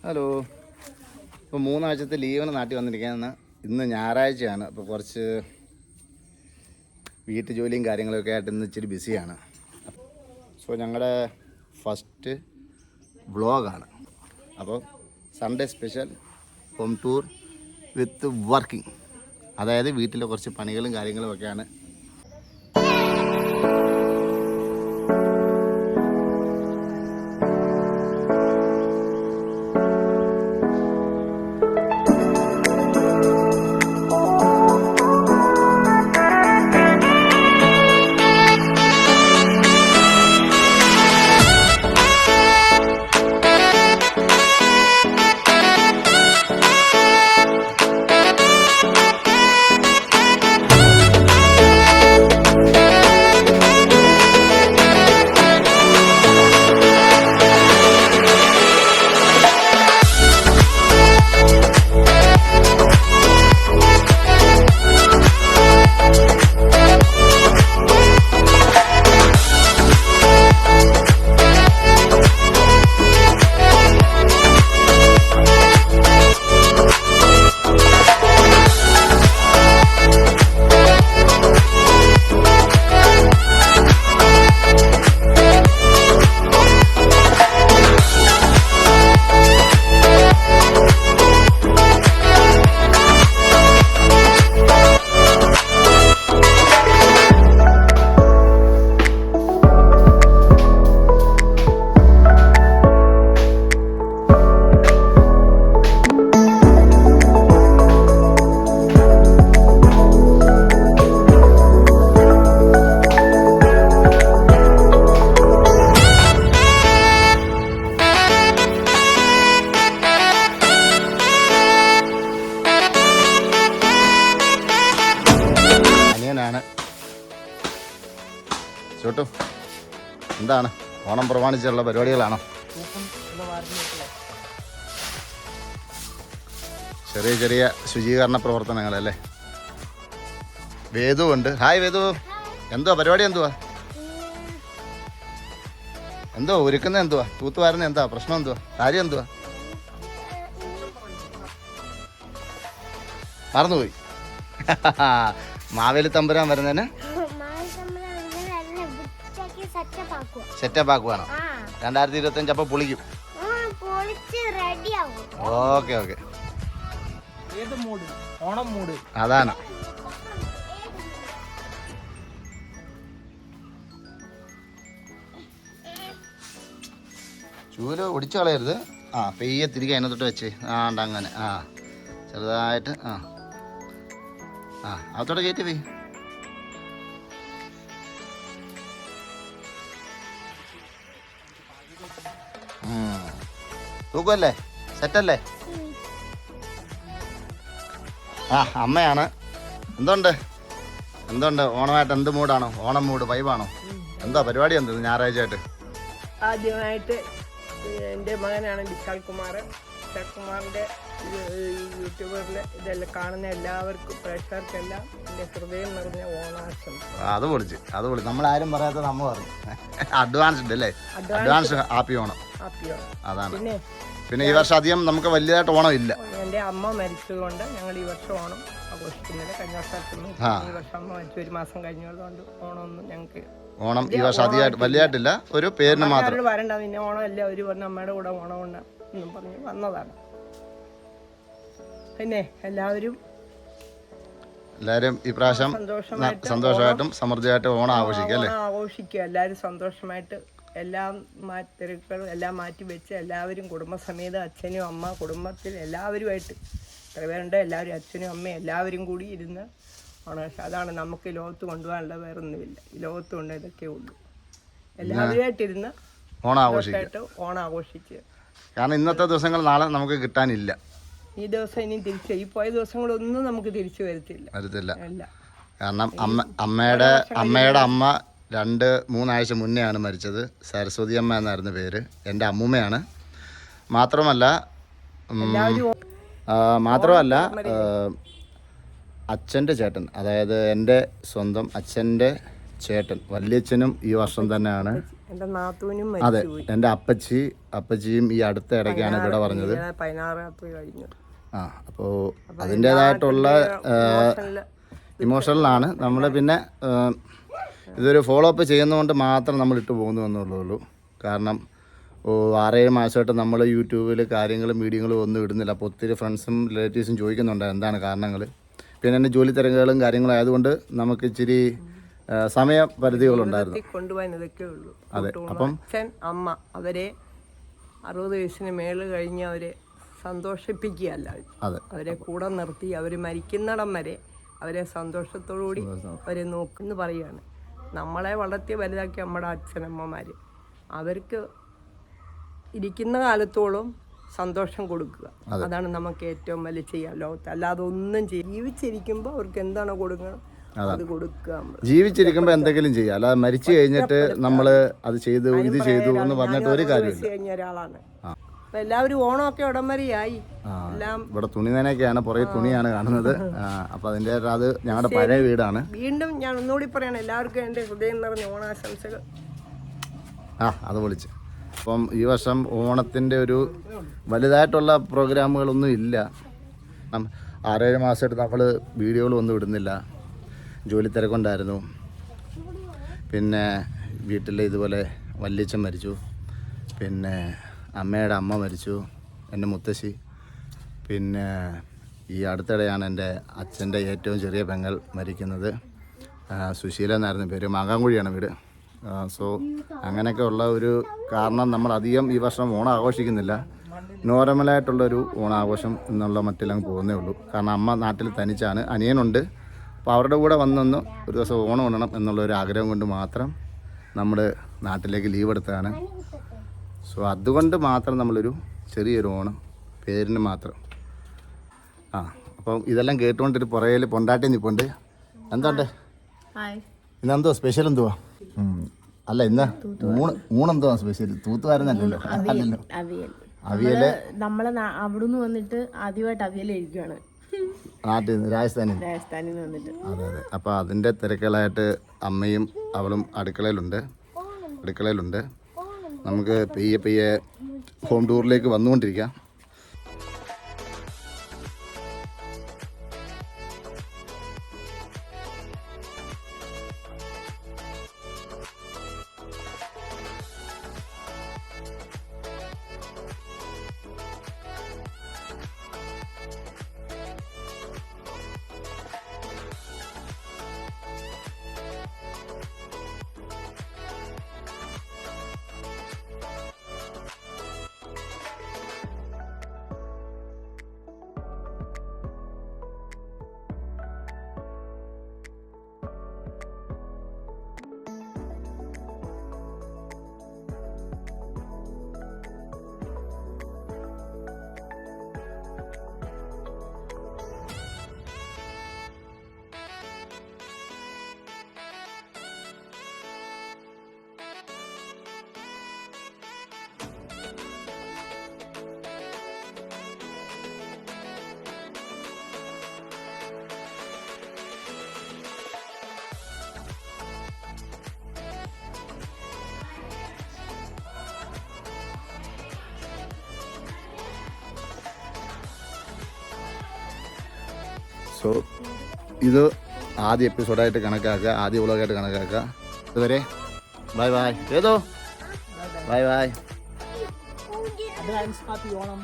Hello. ഇപ്പോൾ 3 ആഴ്ചത്തെ ലീവിന് നാട്ടിൽ വന്നിരിക്കുകയാണ്. ഇന്ന് ഞായറാഴ്ചയാണ്. അപ്പോൾ കുറച്ച് വീട്ടു ജോലിയും കാര്യങ്ങളൊക്കെ ആയിട്ട് ഇന്ന് ഇച്ചിരി ബിസിയാണ്. സോ ഞങ്ങളുടെ ഫസ്റ്റ് വ്ളോഗാണ്. അപ്പോൾ സൺഡേ സ്പെഷ്യൽ ഹോം ടൂർ വിത്ത് വർക്കിംഗ്, അതായത് വീട്ടിലെ കുറച്ച് പണികളും കാര്യങ്ങളും ഒക്കെയാണ്. ചോട്ടു, എന്താണ് ഓണം പ്രമാണിച്ചുള്ള പരിപാടികളാണോ? ചെറിയ ചെറിയ ശുചീകരണ പ്രവർത്തനങ്ങളല്ലേ? വേദു ഉണ്ട്. ഹായ് വേദു, എന്തുവാ പരിപാടി? എന്തുവാ ഒരുക്കുന്ന? എന്തുവാ തൂത്തുവാരുന്ന? എന്താ പ്രശ്നം? എന്തുവാ കാര്യം? എന്തുവാ മറന്നുപോയി? മാവേലി തമ്പുരാൻ വരുന്നതിന് സെറ്റപ്പ് ആക്കുവാണോ? 2025 അപ്പൊ പൊളിക്കും. ഓക്കെ ഓക്കെ, അതാണ്. ചൂല് ഒടിച്ചു കളയരുത്. പെയ്യെ തിരികെ അതിനകത്തോട്ട് വെച്ച് അങ്ങനെ ചെറുതായിട്ട് അതോടെ കയറ്റി പോയി. തൂക്കല്ലേ? സെറ്റല്ലേ? അമ്മയാണ്. എന്തുണ്ട് ഓണമായിട്ട്? എന്ത് മൂടാണോ? ഓണം മൂഡ് വൈബാണോ? എന്താ പരിപാടി? എന്ത് ഞായറാഴ്ചയായിട്ട്? ആദ്യമായിട്ട് എൻ്റെ മകനാണ് വിശാൽ കുമാറിൻ്റെ യൂട്യൂബറിൽ ഇതെല്ലാം കാണുന്ന എല്ലാവർക്കും പ്രേക്ഷകർക്കെല്ലാം എൻ്റെ ഹൃദയം നിറഞ്ഞ ഓണാശംസ. അത് പൊളിച്ച് നമ്മളാരും പറയാത്തത് അമ്മ പറഞ്ഞു. അഡ്വാൻസ് ഉണ്ട് അല്ലേ? Advance happy Onam. അതാണ്. പിന്നെ ഈ വർഷം അധികം നമുക്ക് വലിയതായിട്ട് ഓണം ഇല്ല. എൻ്റെ അമ്മ മരിച്ചതുകൊണ്ട് ഞങ്ങൾ ഈ വർഷം ഓണം ആഘോഷിക്കുന്നില്ല. കഴിഞ്ഞ വർഷത്തൊന്നും ഈ വർഷം അമ്മ മരിച്ചു 1 മാസം കഴിഞ്ഞതുകൊണ്ട് ഓണമൊന്നും ഞങ്ങൾക്ക് ഓണം ഈ വർഷം അധികമായിട്ട് വലിയതായിട്ടില്ല. ഒരു പേരിന് മാത്രം വരണ്ട. പിന്നെ ഓണം അല്ല, ഒരു പറഞ്ഞ അമ്മയുടെ കൂടെ ഓണം ഉണ്ട് എന്നും പറഞ്ഞ് വന്നതാണ്. പിന്നെ എല്ലാവരും ഈ പ്രാവശ്യം സന്തോഷമായിട്ടും സമൃദ്ധിയായിട്ടും ഓണം ആഘോഷിക്കുക. എല്ലാവരും സന്തോഷമായിട്ട് എല്ലാ തിരക്കുകളും എല്ലാം മാറ്റി വെച്ച് എല്ലാവരും കുടുംബസമേതം അച്ഛനും അമ്മ കുടുംബത്തിൽ എല്ലാവരുമായിട്ട് എത്ര പേരുണ്ട്, എല്ലാവരും അച്ഛനും അമ്മയും എല്ലാവരും കൂടി ഇരുന്ന് ഓണം. അതാണ് നമുക്ക് ലോകത്ത് കൊണ്ടുപോകാനുള്ള വേറൊന്നുമില്ല. ഈ ലോകത്ത് കൊണ്ട് ഇതൊക്കെ ഉള്ളൂ. എല്ലാവരുമായിട്ടിരുന്ന് ഓണം ആഘോഷിച്ച്. കാരണം ഇന്നത്തെ ദിവസങ്ങൾ നാളെ നമുക്ക് കിട്ടാനില്ല. ഈ ദിവസം ഇനി തിരിച്ച് ഈ പോയ ദിവസങ്ങളൊന്നും നമുക്ക് തിരിച്ചു വരത്തില്ല. കാരണം അമ്മയുടെ അമ്മ 2-3 ആഴ്ച മുന്നെയാണ് മരിച്ചത്. സരസ്വതി അമ്മ എന്നായിരുന്നു പേര്. എൻ്റെ അമ്മൂമ്മയാണ്. മാത്രമല്ല അച്ഛൻ്റെ ചേട്ടൻ, അതായത് എൻ്റെ സ്വന്തം അച്ഛൻ്റെ ചേട്ടൻ വല്യച്ഛനും ഈ വർഷം തന്നെയാണ്. എൻ്റെ നാത്തൂനും അതെ, മരിച്ചുപോയി. എൻ്റെ അപ്പച്ചിയും ഈ അടുത്ത ഇടയ്ക്കാണ് ഇവിടെ പറഞ്ഞത്. 16 കഴിഞ്ഞു. ആ, അപ്പോൾ അതിൻ്റേതായിട്ടുള്ള ഇമോഷണലാണ് നമ്മൾ. പിന്നെ ഇതൊരു ഫോളോ അപ്പ് ചെയ്യുന്നതുകൊണ്ട് മാത്രം നമ്മൾ ഇട്ട് പോകുന്നു എന്നുള്ളൂ. കാരണം 6-7 മാസമായിട്ട് നമ്മൾ യൂട്യൂബിൽ കാര്യങ്ങളും വീഡിയോകളും ഒന്നും ഇടുന്നില്ല. അപ്പോൾ ഒത്തിരി ഫ്രണ്ട്സും റിലേറ്റീവ്സും ചോദിക്കുന്നുണ്ട് എന്താണ് കാരണങ്ങൾ. പിന്നെ എൻ്റെ ജോലി തിരക്കുകളും കാര്യങ്ങളും ആയതുകൊണ്ട് നമുക്ക് ഇച്ചിരി സമയപരിധികളുണ്ടായിരുന്നു. കൊണ്ടുപോകാനതൊക്കെ ഉള്ളൂ. അതെ, അപ്പം അച്ഛൻ അമ്മ അവരെ 60 വയസ്സിന് മേളിൽ കഴിഞ്ഞ് അവരെ സന്തോഷിപ്പിക്കുകയല്ല, അവരെ കൂടെ നിർത്തി അവർ മരിക്കുന്നിടം വരെ അവരെ സന്തോഷത്തോടുകൂടി അവരെ നോക്കുന്നു പറയുകയാണ്. നമ്മളെ വളർത്തി വലുതാക്കി നമ്മുടെ അച്ഛനമ്മമാർ അവർക്ക് ഇരിക്കുന്ന കാലത്തോളം സന്തോഷം കൊടുക്കുക. അതാണ് നമുക്ക് ഏറ്റവും വലിയ ചെയ്യാൻ ലോകത്ത്. അല്ലാതെ ഒന്നും ജീവിച്ചിരിക്കുമ്പോൾ അവർക്ക് എന്താണോ കൊടുക്കണം അത് കൊടുക്കുക. ജീവിച്ചിരിക്കുമ്പോൾ എന്തെങ്കിലും ചെയ്യാം, അല്ലാതെ മരിച്ചു കഴിഞ്ഞിട്ട് നമ്മൾ അത് ചെയ്തു ഇത് ചെയ്തു എന്ന് പറഞ്ഞിട്ട് ഒരു കാര്യമില്ല. കഴിഞ്ഞ ഒരാളാണ്. എല്ലാവരും ഓണമൊക്കെ ഉടമ്പരിയായി. എല്ലാം ഇവിടെ തുണി നനയൊക്കെയാണ്, പുറകെ തുണിയാണ് കാണുന്നത്. അപ്പോൾ അതിൻ്റെ അത് ഞങ്ങളുടെ പഴയ വീടാണ്. വീണ്ടും ഞാൻ ഒന്നുകൂടി പറയണം, എല്ലാവർക്കും എൻ്റെ ഹൃദയം നിറഞ്ഞ ഓണാശംസകൾ. അത് വിളിച്ച്. അപ്പം ഈ വർഷം ഓണത്തിൻ്റെ ഒരു വലുതായിട്ടുള്ള പ്രോഗ്രാമുകളൊന്നും ഇല്ല. 6-7 മാസമായിട്ട് നമ്മൾ വീഡിയോകളൊന്നും ഇടുന്നില്ല. ജോലി തിരക്കുണ്ടായിരുന്നു. പിന്നെ വീട്ടിൽ ഇതുപോലെ വല്യച്ഛൻ മരിച്ചു, പിന്നെ അമ്മയുടെ അമ്മ മരിച്ചു, എൻ്റെ മുത്തശ്ശി. പിന്നെ ഈ അടുത്തിടെയാണ് എൻ്റെ അച്ഛൻ്റെ ഏറ്റവും ചെറിയ പെങ്ങൾ മരിക്കുന്നത്. സുശീല എന്നായിരുന്നു പേര്. മാങ്ങാങ്കുഴിയാണ് വീട്. സോ അങ്ങനെയൊക്കെ ഉള്ള ഒരു കാരണം നമ്മൾ അധികം ഈ വർഷം ഓണം ആഘോഷിക്കുന്നില്ല. നോർമലായിട്ടുള്ളൊരു ഓണാഘോഷം എന്നുള്ള മറ്റിലങ്ങ് പോകുന്നേ ഉള്ളൂ. കാരണം അമ്മ നാട്ടിൽ തനിച്ചാണ്, അനിയനുണ്ട്. അപ്പോൾ അവരുടെ കൂടെ വന്നൊന്ന് ഒരു ദിവസം ഓണം ഉണ്ണണം എന്നുള്ളൊരു ആഗ്രഹം കൊണ്ട് മാത്രം നമ്മൾ നാട്ടിലേക്ക് ലീവ് എടുത്തതാണ്. സോ അതുകൊണ്ട് മാത്രം നമ്മളൊരു ചെറിയൊരു ഓണം പേരിന് മാത്രം. അപ്പം ഇതെല്ലാം കേട്ടുകൊണ്ടൊരു പുറകിൽ പൊണ്ടാട്ടി നിൽപ്പുണ്ട്. എന്തുണ്ട് ഇന്നെന്തോ സ്പെഷ്യൽ എന്തുവാ? അല്ല, ഇന്ന് ഊണെന്തുവാ സ്പെഷ്യൽ? തൂത്തുവാരുന്നല്ലോ. അല്ലല്ലോ, അവിയല്. നമ്മളെ അവിടുന്ന് വന്നിട്ട് ആദ്യമായിട്ട് അവിയൽ കഴിക്കുകയാണ് നാട്ടിൽ നിന്ന്, രാജസ്ഥാനിൽ നിന്ന് വന്നിട്ട്. അതെ. അപ്പോൾ അതിൻ്റെ തിരക്കുകളായിട്ട് അമ്മയും അവളും അടുക്കളയിലുണ്ട്. നമുക്ക് പെയ്യെ ഹോം ടൂറിലേക്ക് വന്നുകൊണ്ടിരിക്കാം. സോ ഇത് ആദ്യ എപ്പിസോഡായിട്ട് കണക്കാക്കുക, ആദ്യ വ്ളോഗായിട്ട് കണക്കാക്കുക. ഇതുവരെ ബൈ ബൈ. ഏതോ ബൈ ബൈ. ഹാപ്പി ഓണം.